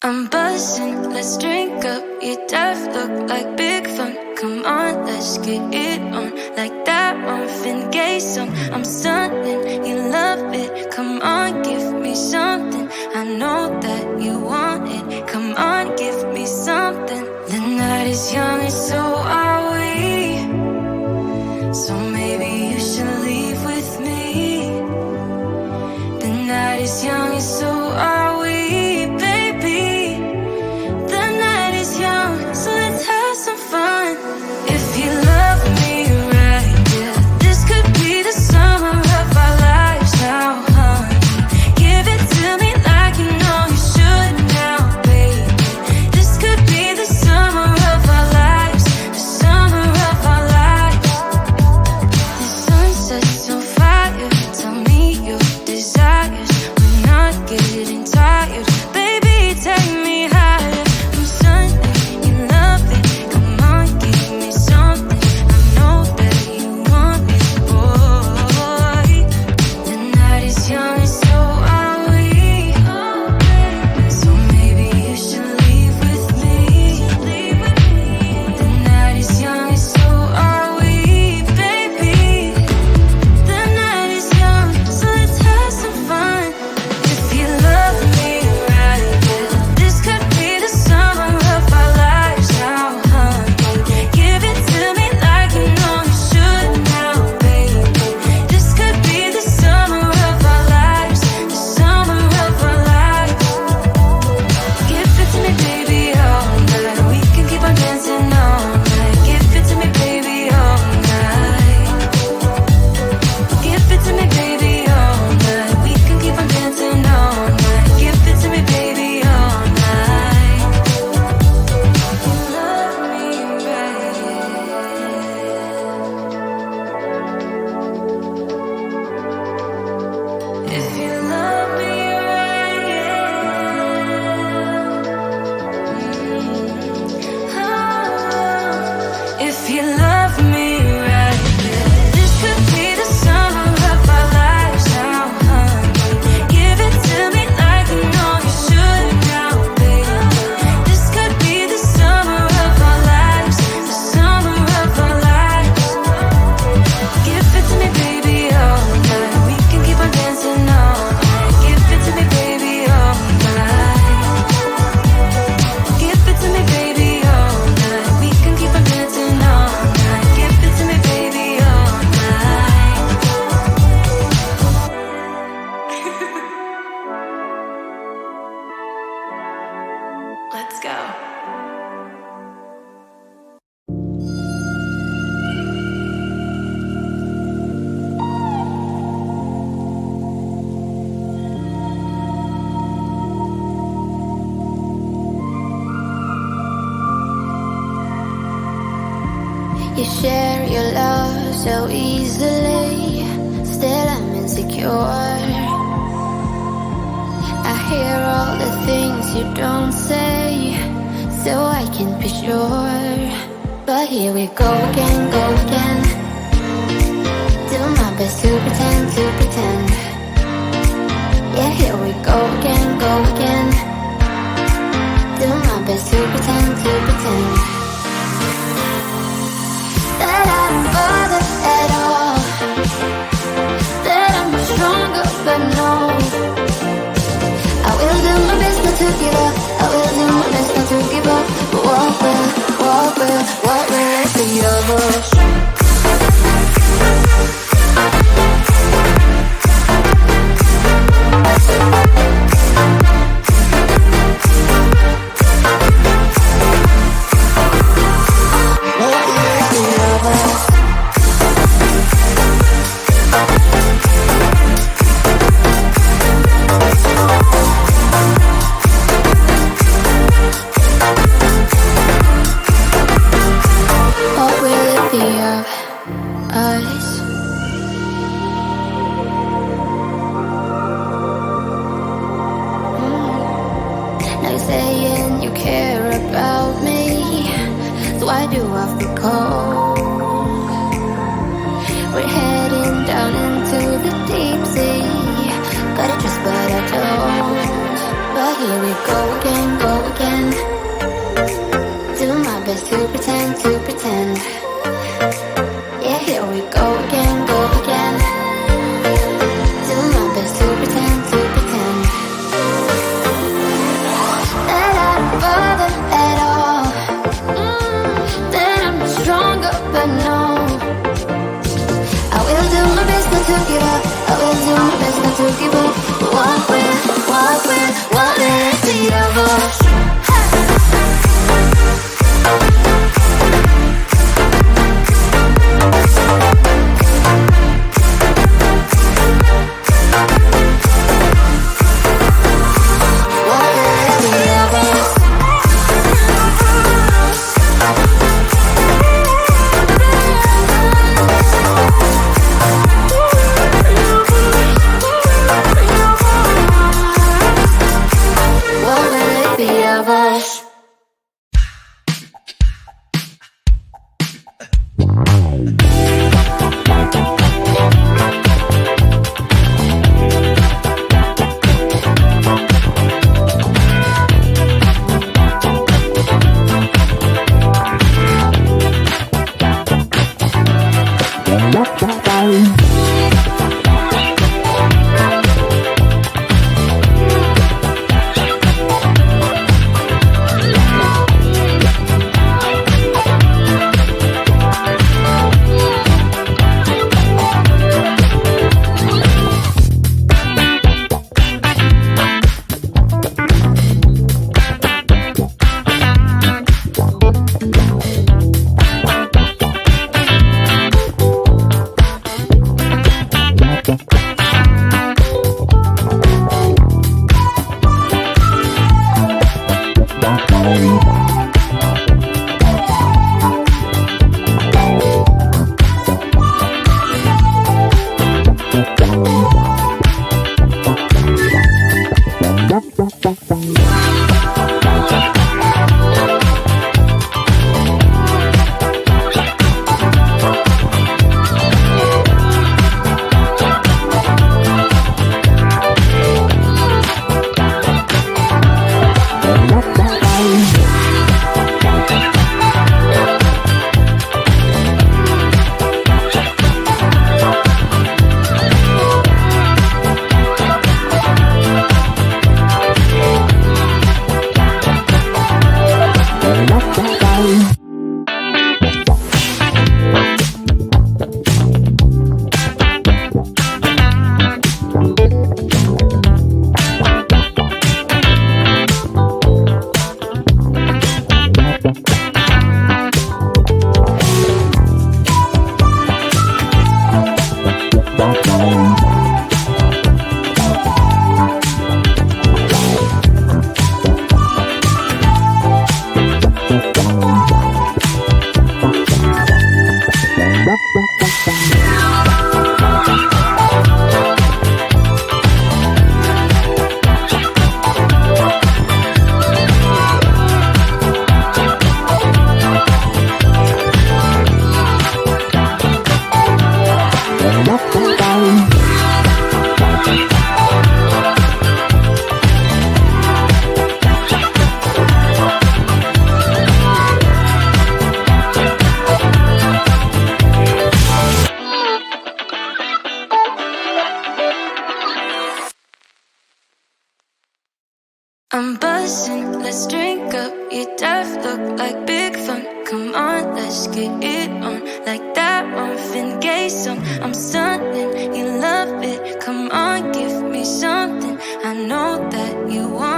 I'm buzzing, let's drink up. Your death look like big fun. Come on, let's get it on. Like that on Finn Gay song. I'm stunning, you love it. Come on, give me something. I know that you want it. Come on, give me something. The night is young and so are we. So maybe you should leave with me. The night is young and so are we. Get your love so easily. Still I'm insecure. I hear all the things you don't say, so I can be sure. But here we go again, go again. Do my best to pretend, to pretend. Yeah, here we go again, go again. Do my best to pretend, to pretend. That I don't bother at all. That I'm stronger, but no. I will do my best not to give up. I will do my best not to give up. But what will it be of us? buzzing, let's drink up. You deaf look like big fun. Come on, let's get it on. Like that Marvin Gaye song. I'm stunning, you love it. Come on, give me something. I know that you want